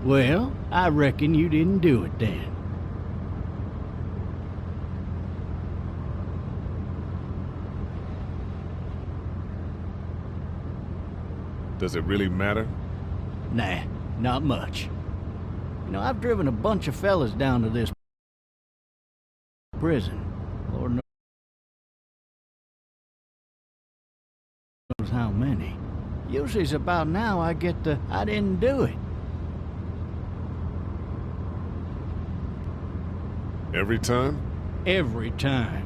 Well, I reckon you didn't do it then. Does it really matter? Nah, not much. You know, I've driven a bunch of fellas down to this prison. Lord knows how many. Usually it's about now I get the, I didn't do it. Every time? Every time.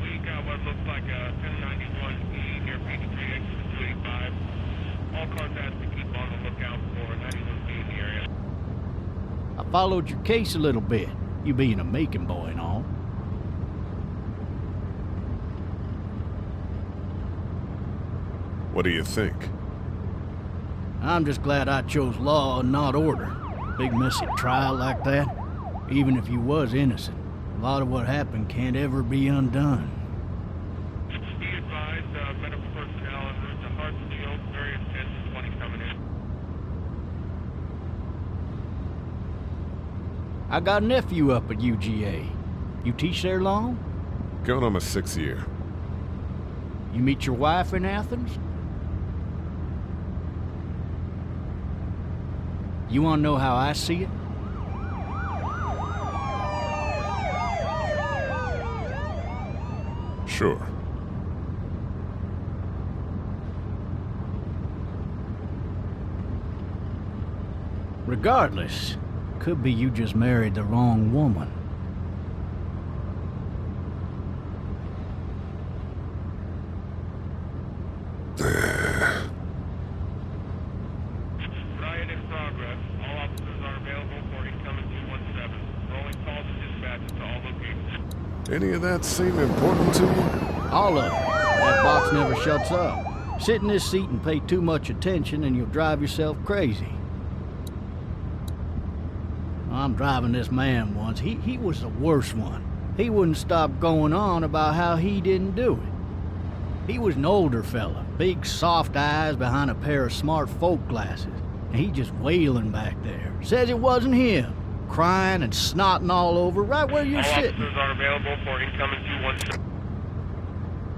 We got what looks like a 1091E near Peachtree, exit 285. All cars asked to keep on the lookout for 91B in the area. I followed your case a little bit, you being a Macon boy and all. What do you think? I'm just glad I chose law and not order. Big messy trial like that, even if you was innocent, a lot of what happened can't ever be undone. Be advised, medical personnel en route to Hartsfield, very intense 20 coming in. I got a nephew up at UGA. You teach there long? Going on my 6th year. You meet your wife in Athens? You want to know how I see it? Sure. Regardless, could be you just married the wrong woman. Riot in progress. All officers are available for incoming 217. Rolling calls and dispatches to all locations. Any of that seem important to you? All of it. That box never shuts up. Sit in this seat and pay too much attention and you'll drive yourself crazy. I'm driving this man once. He was the worst one. He wouldn't stop going on about how he didn't do it. He was an older fella, big soft eyes behind a pair of smart folk glasses. And he just wailing back there. Says it wasn't him. Crying and snotting all over right where you're All sitting. officers are available for incoming 217.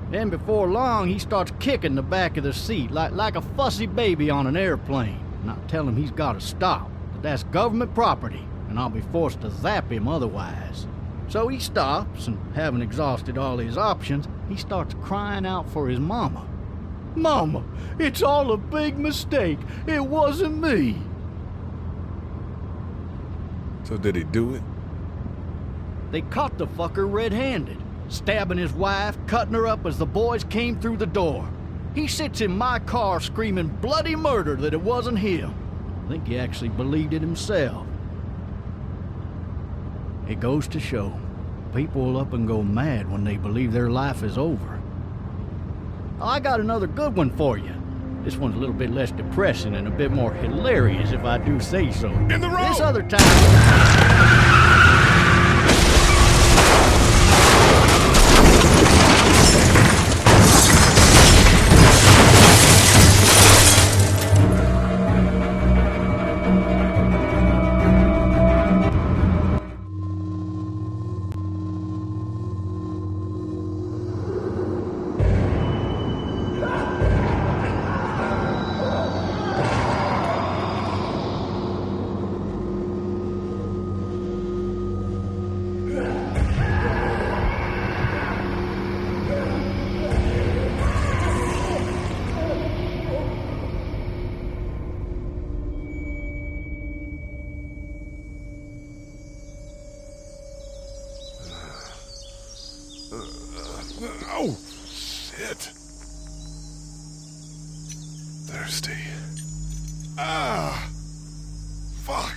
Then before long, he starts kicking the back of the seat like a fussy baby on an airplane. And I tell him he's got to stop, that that's government property, and I'll be forced to zap him otherwise. So he stops, and having exhausted all his options, he starts crying out for his mama. Mama, it's all a big mistake. It wasn't me. So did he do it? They caught the fucker red-handed, stabbing his wife, cutting her up as the boys came through the door. He sits in my car screaming bloody murder that it wasn't him. I think he actually believed it himself. It goes to show, people will up and go mad when they believe their life is over. Oh, I got another good one for you. This one's a little bit less depressing and a bit more hilarious, if I do say so. In the road! This other time... Oh, shit. Thirsty. Ah! Fuck!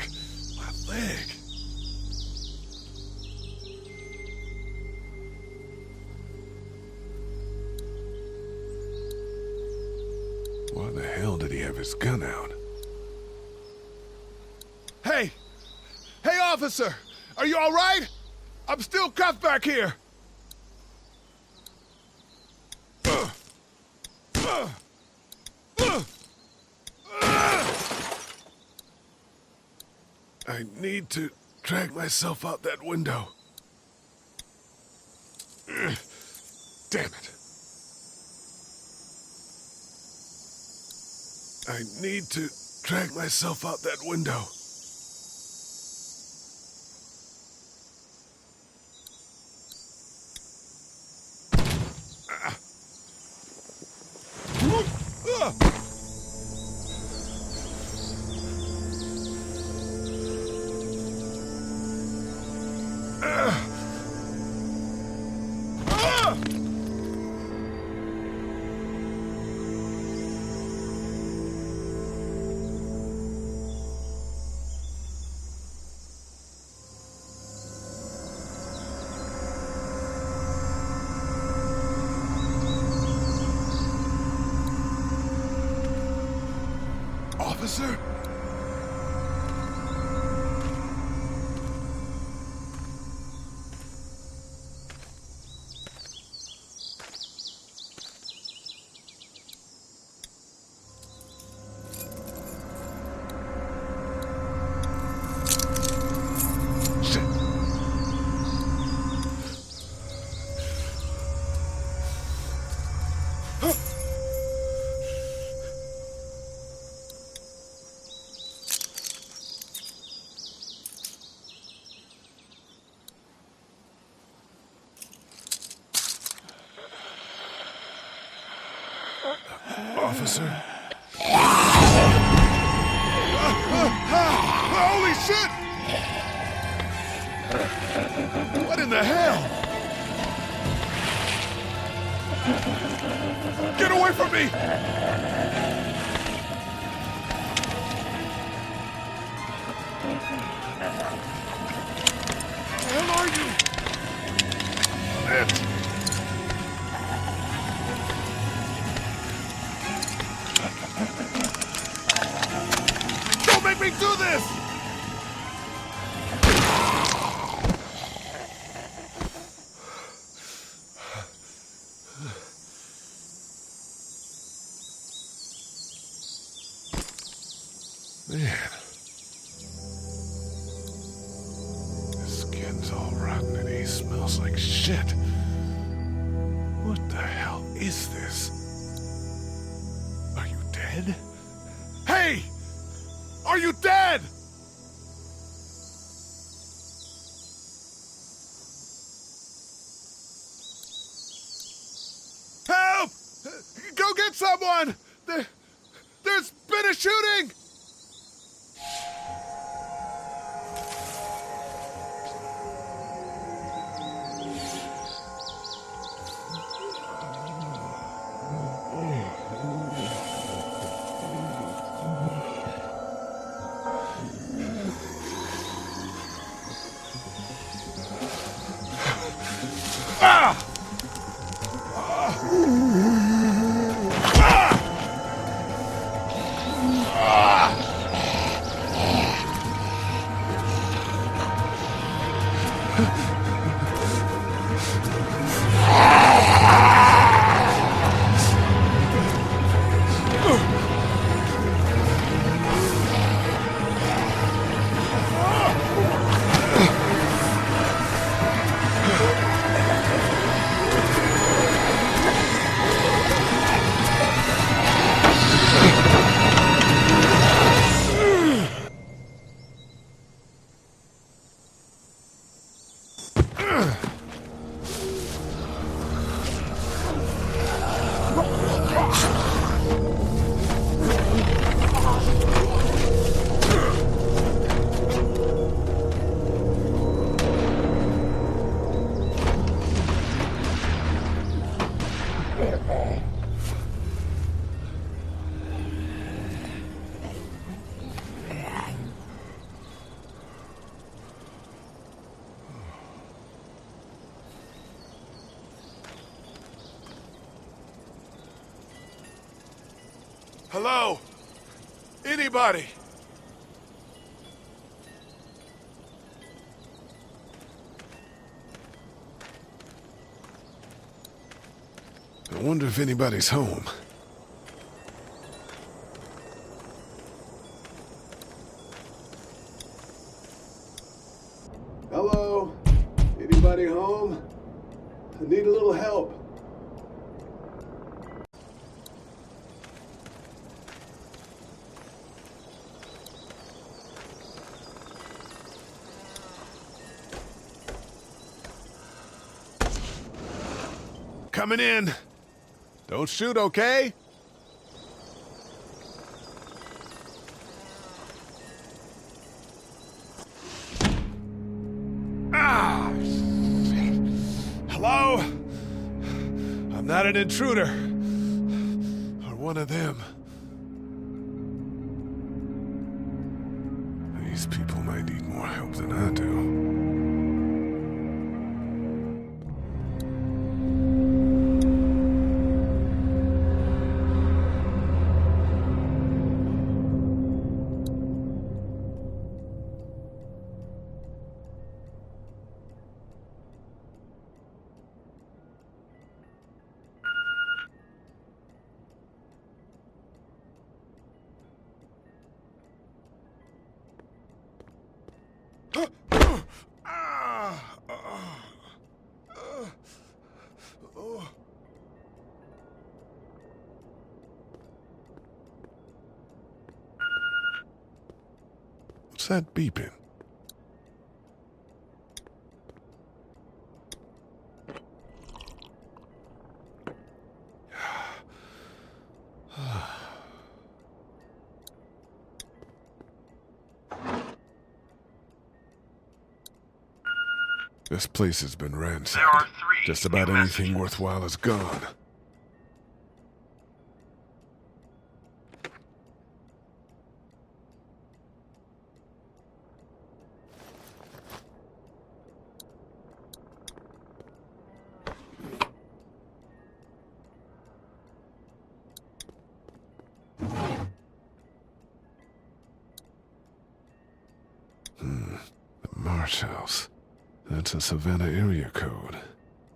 My leg. Why the hell did he have his gun out? Hey! Hey, officer! Are you all right? I'm still cuffed back here! I need to drag myself out that window. Damn it. I need to drag myself out that window. Officer? Shit. Officer? Holy shit! What in the hell? Get away from me! Where the hell are you? Don't make me do this! Man. His skin's all rotten and he smells like shit. What the hell is this? Are you dead? Hey! Are you dead? Help! Go get someone! There's been a shooting! Hello? Anybody? I wonder if anybody's home. Hello? Anybody home? I need a little help. Coming in. Don't shoot, okay? Ah, shit. Hello? I'm not an intruder. Or one of them. These people might need more help than I do. What's that beeping? This place has been ransacked. There are 3 Just about new anything messages. worthwhile is gone. The Marsh House. That's a Savannah area code.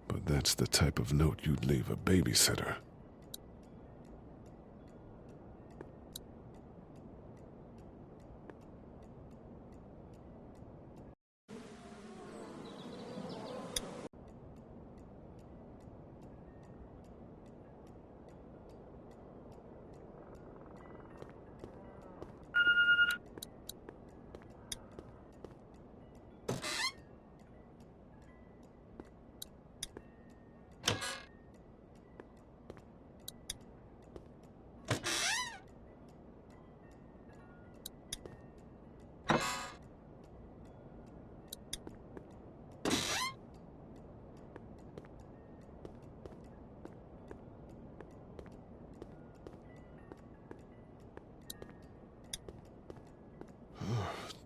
But that's the type of note you'd leave a babysitter.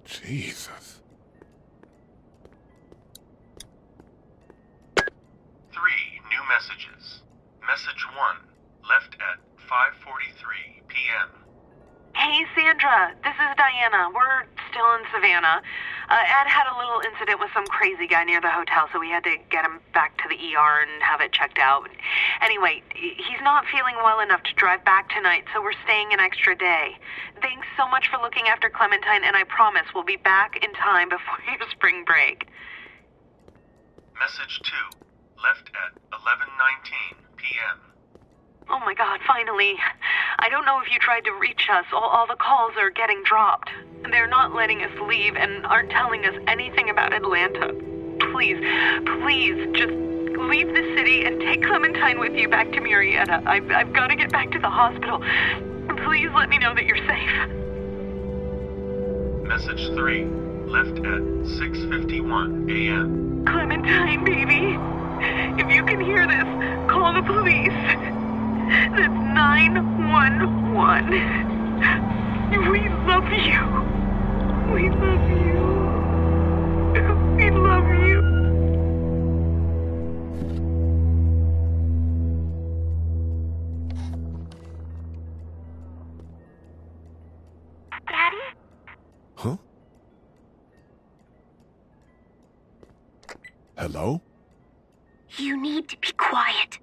Jesus. 3 new messages. Message 1, left at 5:43 p.m. Hey, Sandra. This is Diana. We're still in Savannah. Ed had a little incident with some crazy guy near the hotel, so we had to get him back to the ER and have it checked out. Anyway, he's not feeling well enough to drive back tonight, so we're staying an extra day. Thanks so much for looking after Clementine, and I promise we'll be back in time before your spring break. Message 2, left at 11:19 p.m. Oh my God, finally. I don't know if you tried to reach us. All the calls are getting dropped. They're not letting us leave and aren't telling us anything about Atlanta. Please, please, just leave the city and take Clementine with you back to Murrieta. I've got to get back to the hospital. Please let me know that you're safe. Message 3, left at 6:51 a.m. Clementine, baby. If you can hear this, call the police. That's 911. We love you. We love you. We love you. Daddy? Huh? Hello? You need to be quiet.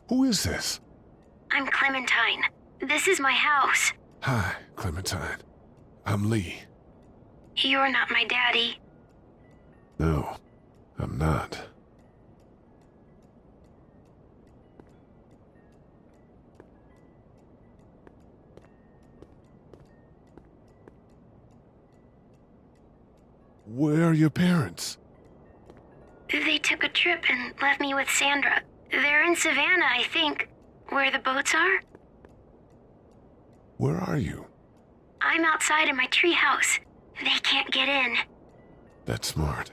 Who is this? I'm Clementine. This is my house. Hi, Clementine. I'm Lee. You're not my daddy. No, I'm not. Where are your parents? They took a trip and left me with Sandra. They're in Savannah, I think. Where the boats are? Where are you? I'm outside in my treehouse. They can't get in. That's smart.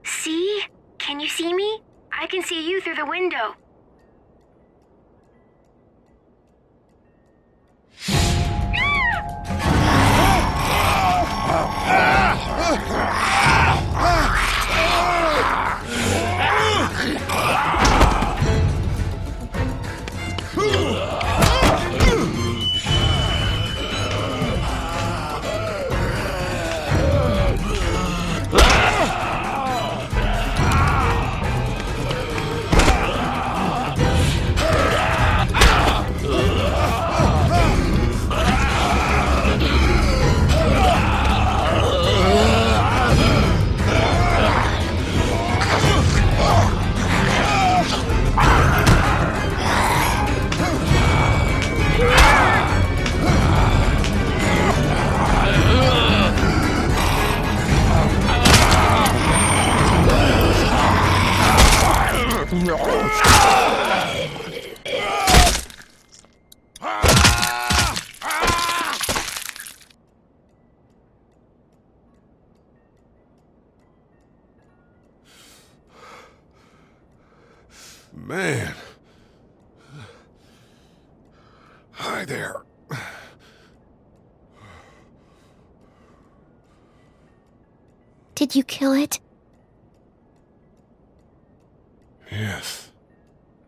See? Can you see me? I can see you through the window. Man. Hi there. Did you kill it? Yes.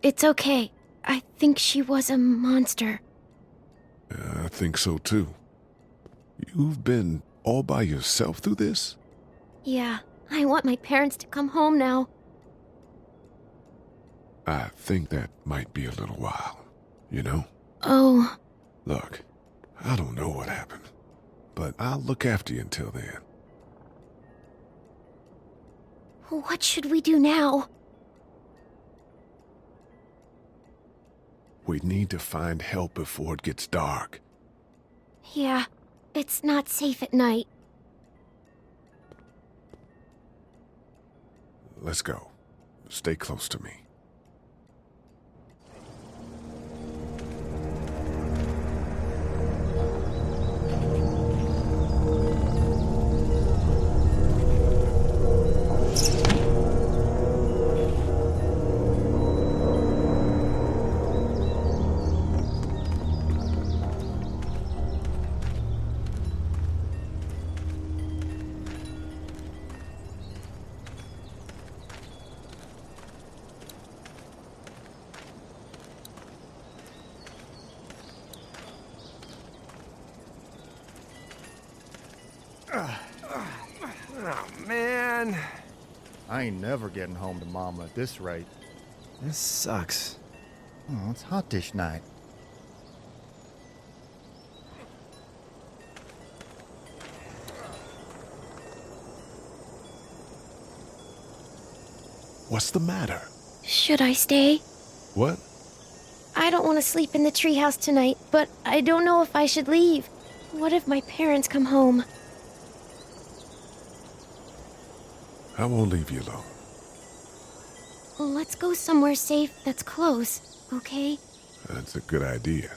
It's okay. I think she was a monster. I think so too. You've been all by yourself through this? Yeah, I want my parents to come home now. I think that might be a little while, you know? Oh. Look, I don't know what happened, but I'll look after you until then. What should we do now? We need to find help before it gets dark. Yeah, it's not safe at night. Let's go. Stay close to me. Oh, man. I ain't never getting home to Mama at this rate. This sucks. Oh, it's hot dish night. What's the matter? Should I stay? What? I don't want to sleep in the treehouse tonight, but I don't know if I should leave. What if my parents come home? I won't leave you alone. Let's go somewhere safe that's close, okay? That's a good idea.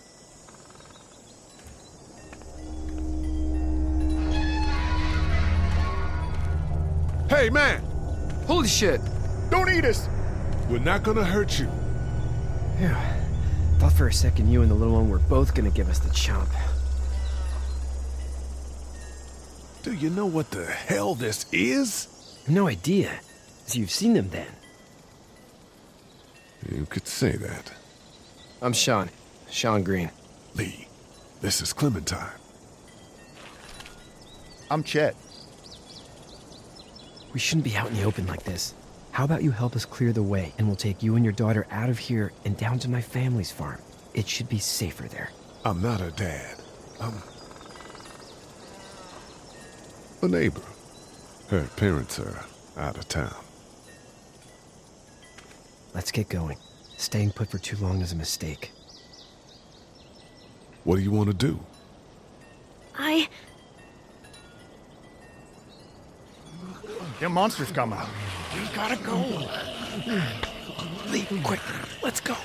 Hey, man! Holy shit! Don't eat us! We're not gonna hurt you. Phew. Thought for a second you and the little one were both gonna give us the chomp. Do you know what the hell this is? No idea. So you've seen them then? You could say that. I'm Sean. Sean Green. Lee, this is Clementine. I'm Chet. We shouldn't be out in the open like this. How about you help us clear the way, and we'll take you and your daughter out of here and down to my family's farm. It should be safer there. I'm not her dad. I'm a neighbor. Her parents are out of town. Let's get going. Staying put for too long is a mistake. What do you want to do? Them monsters coming. We gotta go. Lee, quick, let's go.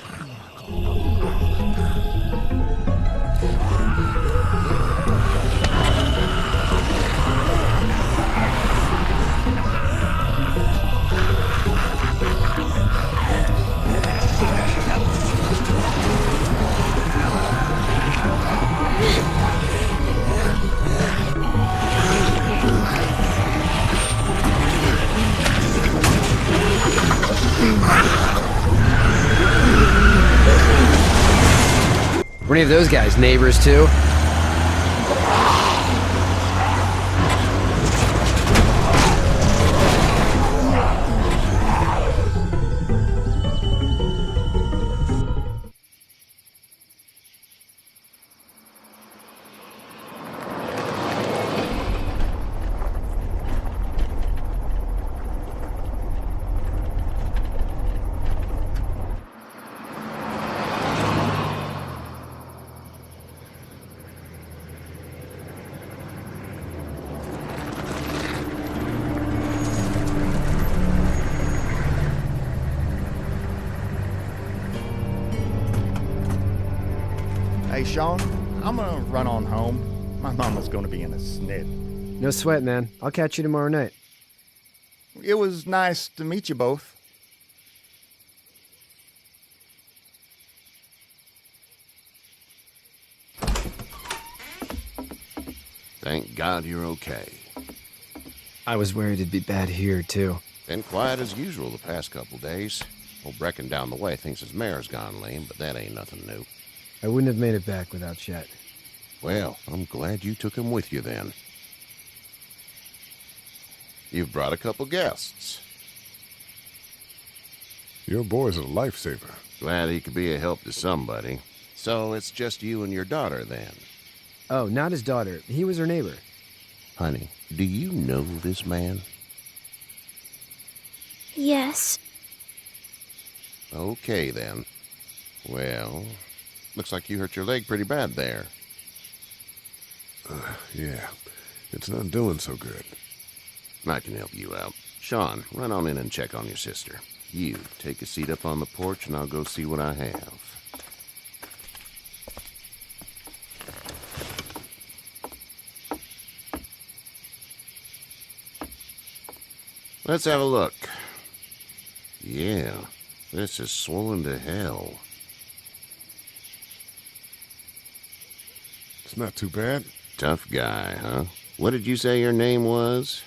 Were any of those guys neighbors too? Hey, Sean, I'm gonna run on home. My mama's gonna be in a snit. No sweat, man. I'll catch you tomorrow night. It was nice to meet you both. Thank God you're okay. I was worried it'd be bad here, too. Been quiet as usual the past couple days. Old Brecken down the way thinks his mare's gone lame, but that ain't nothing new. I wouldn't have made it back without Chet. Well, I'm glad you took him with you then. You've brought a couple guests. Your boy's a lifesaver. Glad he could be a help to somebody. So it's just you and your daughter then. Oh, not his daughter. He was her neighbor. Honey, do you know this man? Yes. Okay then. Well, looks like you hurt your leg pretty bad there. Yeah, it's not doing so good. I can help you out. Sean, run on in and check on your sister. You, take a seat up on the porch and I'll go see what I have. Let's have a look. Yeah, this is swollen to hell. It's not too bad. Tough guy, huh? What did you say your name was?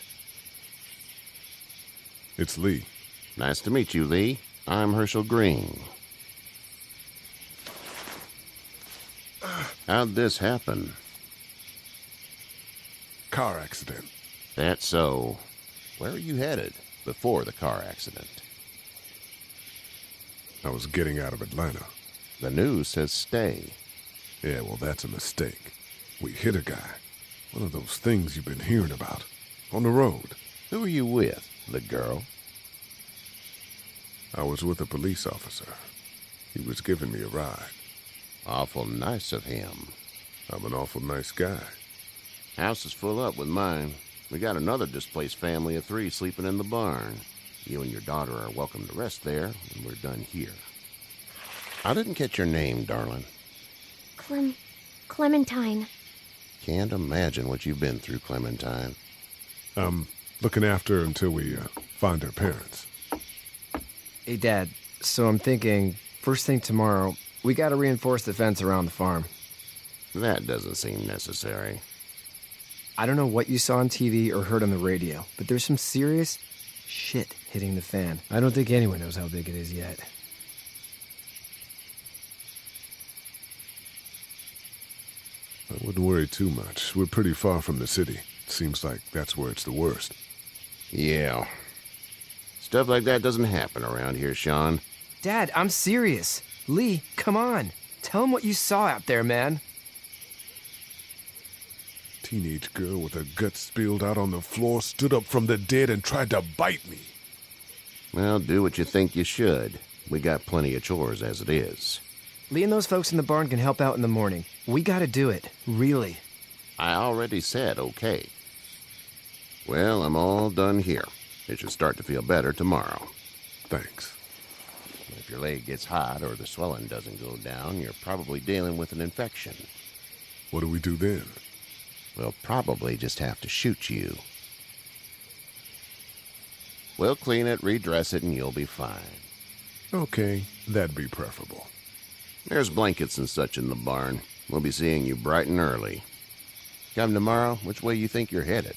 It's Lee. Nice to meet you, Lee. I'm Herschel Green. How'd this happen? Car accident. That's so. Where are you headed before the car accident? I was getting out of Atlanta. The news says stay. Yeah, well, that's a mistake. We hit a guy. One of those things you've been hearing about. On the road. Who are you with? The girl? I was with a police officer. He was giving me a ride. Awful nice of him. I'm an awful nice guy. House is full up with mine. We got another displaced family of 3 sleeping in the barn. You and your daughter are welcome to rest there when we're done here. I didn't catch your name, darling. Clementine. Can't imagine what you've been through, Clementine. I'm looking after her until we find her parents. Hey, Dad. So I'm thinking, first thing tomorrow, we gotta reinforce the fence around the farm. That doesn't seem necessary. I don't know what you saw on TV or heard on the radio, but there's some serious shit hitting the fan. I don't think anyone knows how big it is yet. I wouldn't worry too much. We're pretty far from the city. Seems like that's where it's the worst. Yeah. Stuff like that doesn't happen around here, Sean. Dad, I'm serious. Lee, come on. Tell him what you saw out there, man. teenage girl with her guts spilled out on the floor stood up from the dead and tried to bite me. Well, do what you think you should. We got plenty of chores as it is. Lee and those folks in the barn can help out in the morning. We gotta do it. Really. I already said okay. Well, I'm all done here. It should start to feel better tomorrow. Thanks. If your leg gets hot or the swelling doesn't go down, you're probably dealing with an infection. What do we do then? We'll probably just have to shoot you. We'll clean it, redress it, and you'll be fine. Okay, that'd be preferable. There's blankets and such in the barn. We'll be seeing you bright and early. Come tomorrow, which way you think you're headed?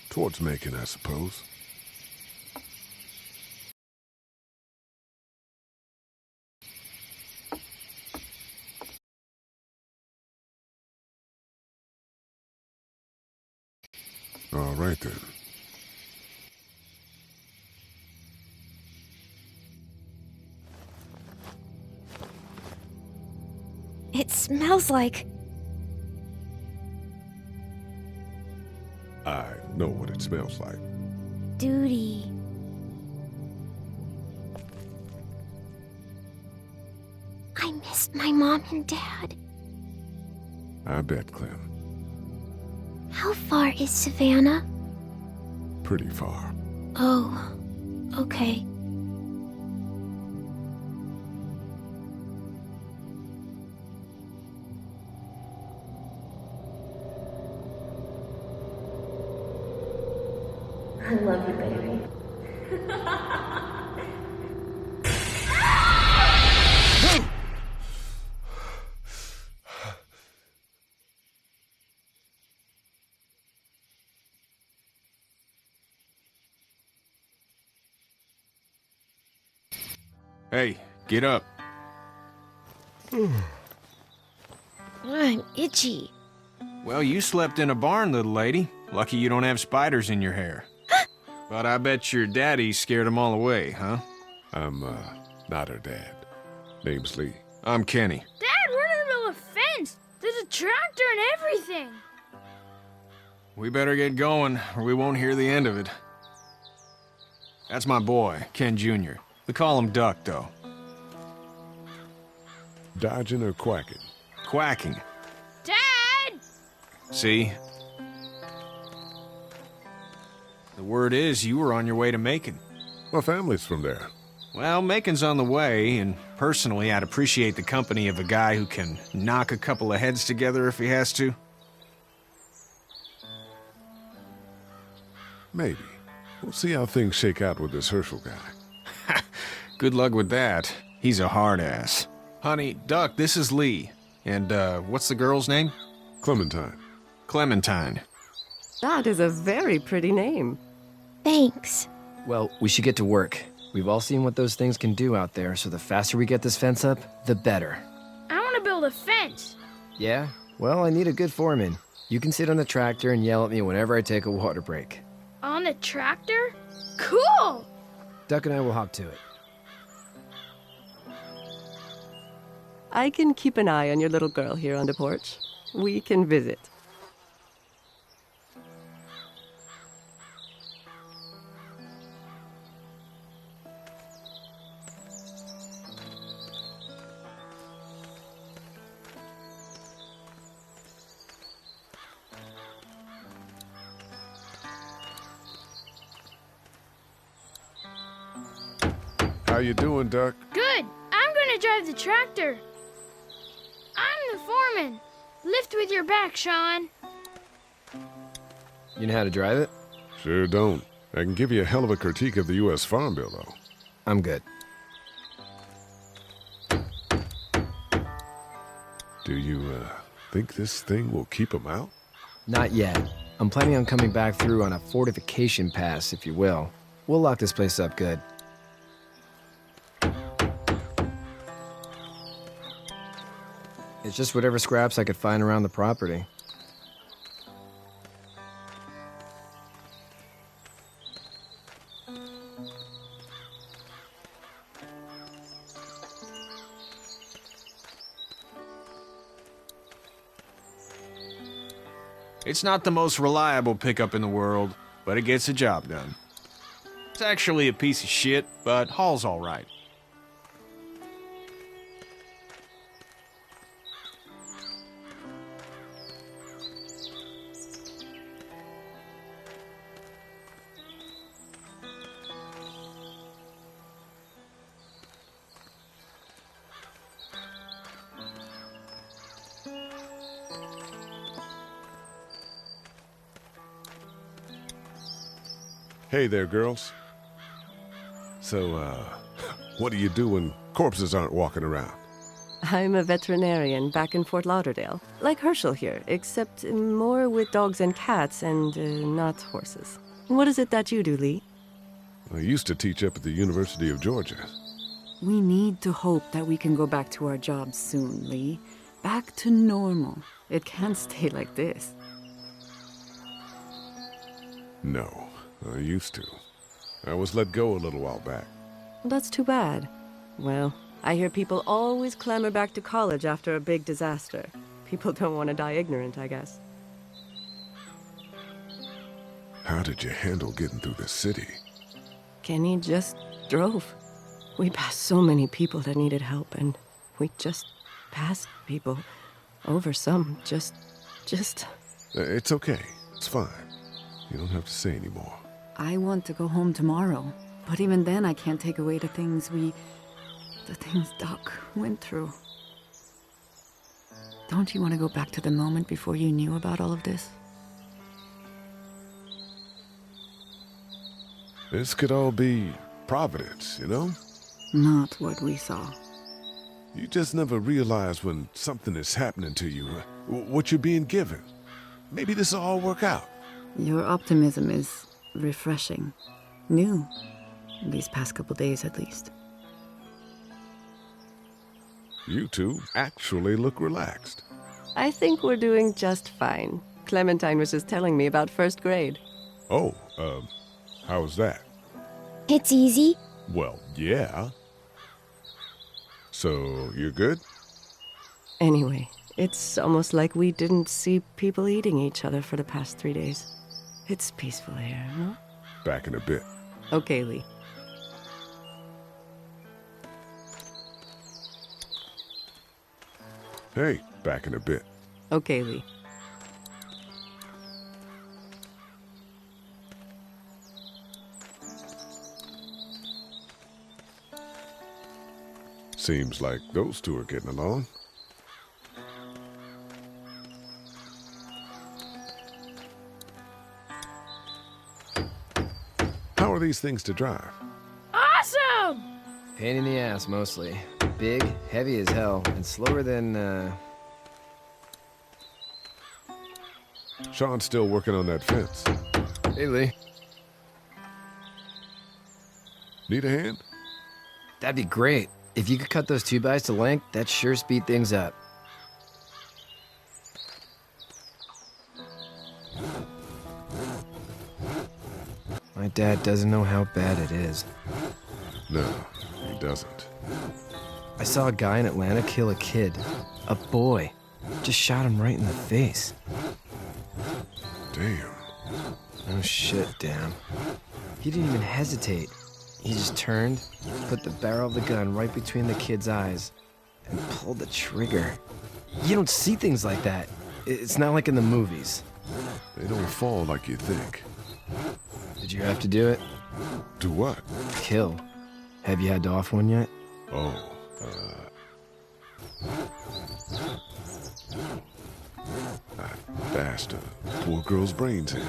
Towards Macon, I suppose. All right, then. It smells like... I know what it smells like. duty. I missed my mom and dad. I bet, Clem. How far is Savannah? Pretty far. Oh, okay. I love you, baby. Hey, get up. I'm itchy. Well, you slept in a barn, little lady. Lucky you don't have spiders in your hair. But I bet your daddy scared them all away, huh? I'm, not her dad. Name's Lee. I'm Kenny. Dad, we're in the middle of a fence. There's a tractor and everything. We better get going, or we won't hear the end of it. That's my boy, Ken Jr. We call him Duck, though. Dodging or quacking? Quacking. Dad! See? The word is you were on your way to Macon. My family's from there. Well, Macon's on the way, and personally, I'd appreciate the company of a guy who can knock a couple of heads together if he has to. Maybe. We'll see how things shake out with this Herschel guy. Good luck with that. He's a hard ass. Honey, Duck, this is Lee. And, what's the girl's name? Clementine. Clementine. That is a very pretty name. Thanks. Well, we should get to work. We've all seen what those things can do out there, so the faster we get this fence up, the better. I want to build a fence. Yeah? Well, I need a good foreman. You can sit on the tractor and yell at me whenever I take a water break. On the tractor? Cool! Duck and I will hop to it. I can keep an eye on your little girl here on the porch. We can visit. How you doing, Duck? Good. I'm gonna drive the tractor. I'm the foreman. Lift with your back, Sean. You know how to drive it? Sure don't. I can give you a hell of a critique of the U.S. Farm Bill, though. I'm good. Do you, think this thing will keep him out? Not yet. I'm planning on coming back through on a fortification pass, if you will. We'll lock this place up good. It's just whatever scraps I could find around the property. It's not the most reliable pickup in the world, but it gets the job done. It's actually a piece of shit, but haul's all right. Hey there, girls. So, what do you do when corpses aren't walking around? I'm a veterinarian back in Fort Lauderdale, like Herschel here, except more with dogs and cats and not horses. What is it that you do, Lee? I used to teach up at the University of Georgia. We need to hope that we can go back to our jobs soon, Lee. Back to normal. It can't stay like this. No, I used to. I was let go a little while back. That's too bad. Well, I hear people always clamor back to college after a big disaster. People don't want to die ignorant, I guess. How did you handle getting through the city? Kenny just drove. We passed so many people that needed help, and we just passed people. Over some, just... It's okay. It's fine. You don't have to say anymore. I want to go home tomorrow, but even then I can't take away the things Doc went through. Don't you want to go back to the moment before you knew about all of this? This could all be Providence, you know? Not what we saw. You just never realize when something is happening to you, what you're being given. Maybe this will all work out. Your optimism is refreshing. New. These past couple days, at least. You two actually look relaxed. I think we're doing just fine. Clementine was just telling me about first grade. Oh, how was that? It's easy. Well, yeah. So, you're good? Anyway, it's almost like we didn't see people eating each other for the past 3 days. It's peaceful here, no? Back in a bit. Okay, Lee. Hey, back in a bit. Okay, Lee. Seems like those two are getting along. How are these things to drive? Awesome! Pain in the ass, mostly. Big, heavy as hell, and slower than, Sean's still working on that fence. Hey, Lee. Need a hand? That'd be great. If you could cut those 2x to length, that'd sure speed things up. My dad doesn't know how bad it is. No, he doesn't. I saw a guy in Atlanta kill a kid. A boy. Just shot him right in the face. Damn. Oh shit, damn. He didn't even hesitate. He just turned, put the barrel of the gun right between the kid's eyes, and pulled the trigger. You don't see things like that. It's not like in the movies. They don't fall like you think. Did you have to do it? Do what? Kill. Have you had to off one yet? Oh, I bashed a poor girl's brains in.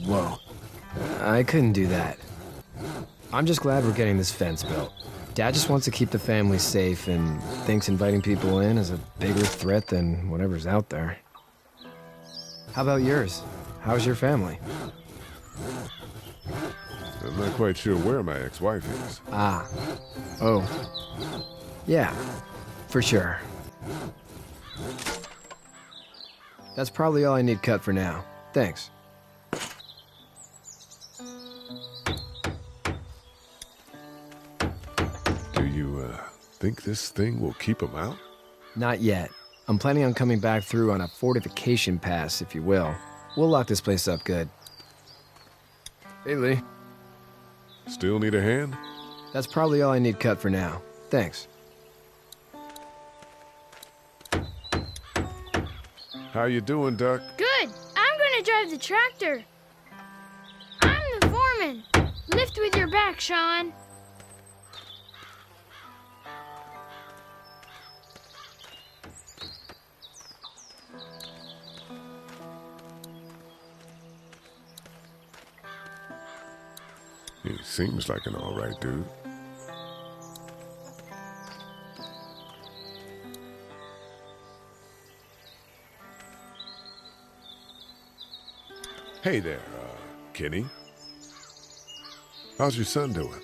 Whoa. I couldn't do that. I'm just glad we're getting this fence built. Dad just wants to keep the family safe and thinks inviting people in is a bigger threat than whatever's out there. How about yours? How's your family? I'm not quite sure where my ex-wife is. Ah. Oh. Yeah, for sure. That's probably all I need cut for now. Thanks. Do you, think this thing will keep him out? Not yet. I'm planning on coming back through on a fortification pass, if you will. We'll lock this place up good. Hey, Lee. Still need a hand? That's probably all I need cut for now. Thanks. How you doing, Duck? Good. I'm gonna drive the tractor. I'm the foreman. Lift with your back, Sean. He seems like an alright dude. Hey there, Kenny. How's your son doing?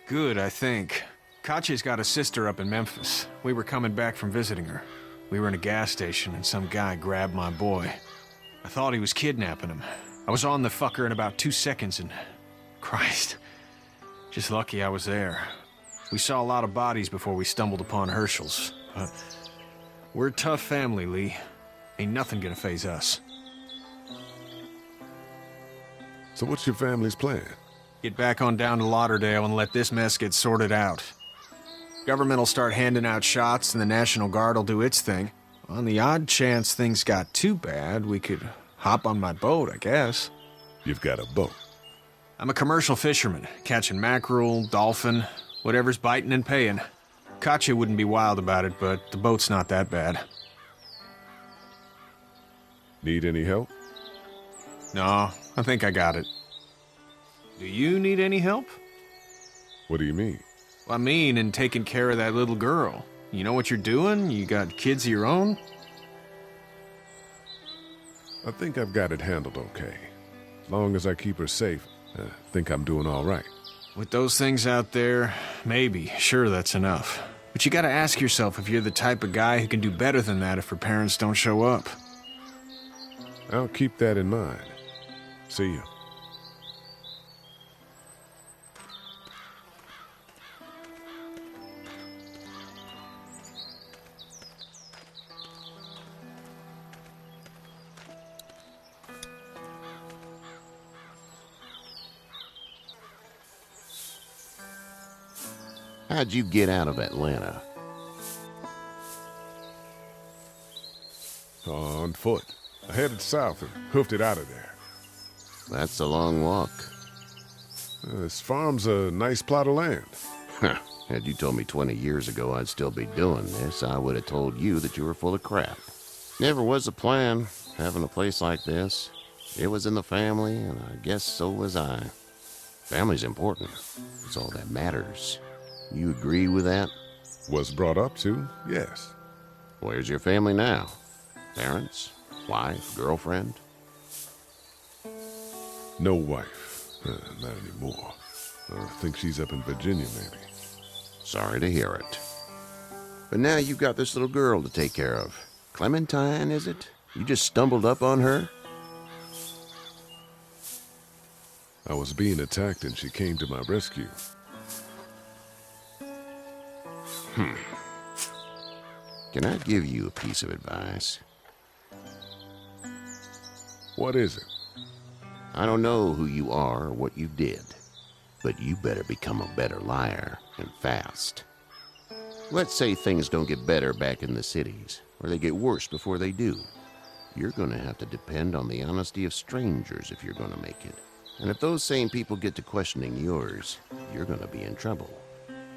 Good, I think. Katya's got a sister up in Memphis. We were coming back from visiting her. We were in a gas station and some guy grabbed my boy. I thought he was kidnapping him. I was on the fucker in about 2 seconds and... Christ. Just lucky I was there. We saw a lot of bodies before we stumbled upon Herschel's. But we're a tough family, Lee. Ain't nothing gonna faze us. So what's your family's plan? Get back on down to Lauderdale and let this mess get sorted out. Government will start handing out shots and the National Guard will do its thing. On the odd chance things got too bad, we could hop on my boat, I guess. You've got a boat? I'm a commercial fisherman, catching mackerel, dolphin, whatever's biting and paying. Katya wouldn't be wild about it, but the boat's not that bad. Need any help? No, I think I got it. Do you need any help? What do you mean? I mean, in taking care of that little girl. You know what you're doing? You got kids of your own? I think I've got it handled okay. As long as I keep her safe, I think I'm doing all right. With those things out there, maybe, sure, that's enough. But you gotta ask yourself if you're the type of guy who can do better than that if her parents don't show up. I'll keep that in mind. See you. How'd you get out of Atlanta? On foot. I headed south and hoofed it out of there. That's a long walk. This farm's a nice plot of land. Had you told me 20 years ago I'd still be doing this, I would have told you that you were full of crap. Never was a plan, having a place like this. It was in the family, and I guess so was I. Family's important. It's all that matters. You agree with that? Was brought up to, yes. Where's your family now? Parents? Wife? Girlfriend? No wife. Not anymore. I think she's up in Virginia, maybe. Sorry to hear it. But now you've got this little girl to take care of. Clementine, is it? You just stumbled up on her? I was being attacked and she came to my rescue. Can I give you a piece of advice? What is it? I don't know who you are or what you did, but you better become a better liar, and fast. Let's say things don't get better back in the cities, or they get worse before they do. You're gonna have to depend on the honesty of strangers if you're gonna make it. And if those same people get to questioning yours, you're gonna be in trouble.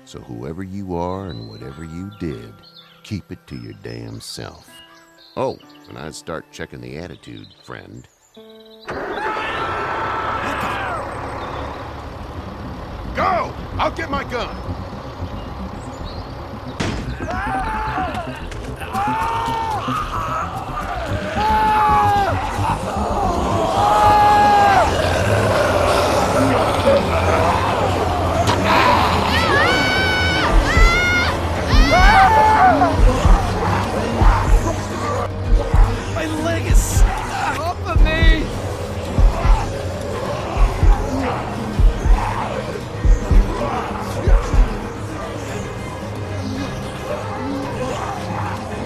So whoever you are and whatever you did, keep it to your damn self. Oh, and I'd start checking the attitude, friend. Go! I'll get my gun! My leg is stuck off of me!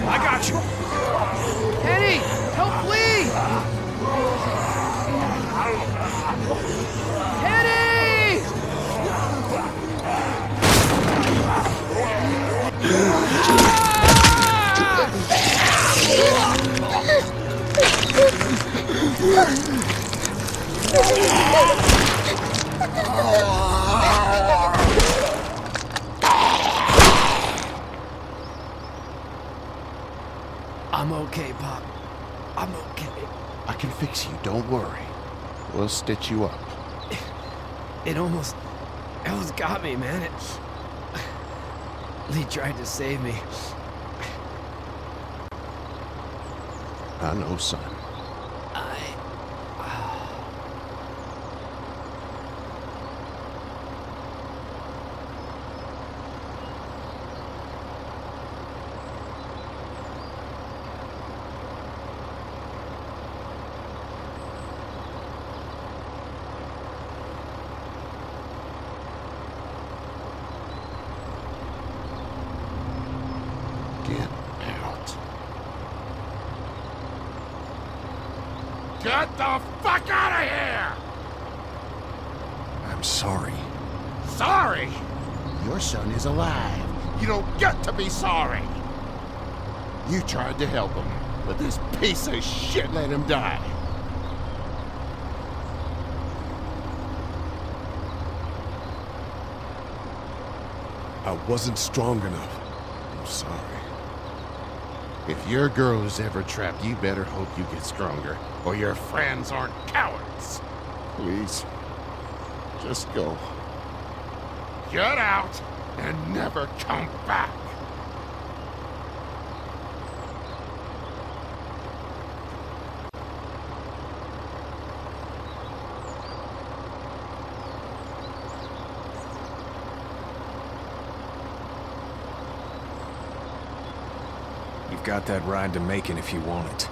I got you! I'm okay, Pop. I'm okay. I can fix you, don't worry. We'll stitch you up. It almost got me, man. Lee tried to save me. I know, son. Get out. Get the fuck out of here! I'm sorry. Sorry? Your son is alive. You don't get to be sorry! You tried to help him, but this piece of shit let him die. I wasn't strong enough. I'm sorry. If your girl is ever trapped, you better hope you get stronger, or your friends aren't cowards. Please, just go. Get out and never come back! You've got that ride to Macon if you want it.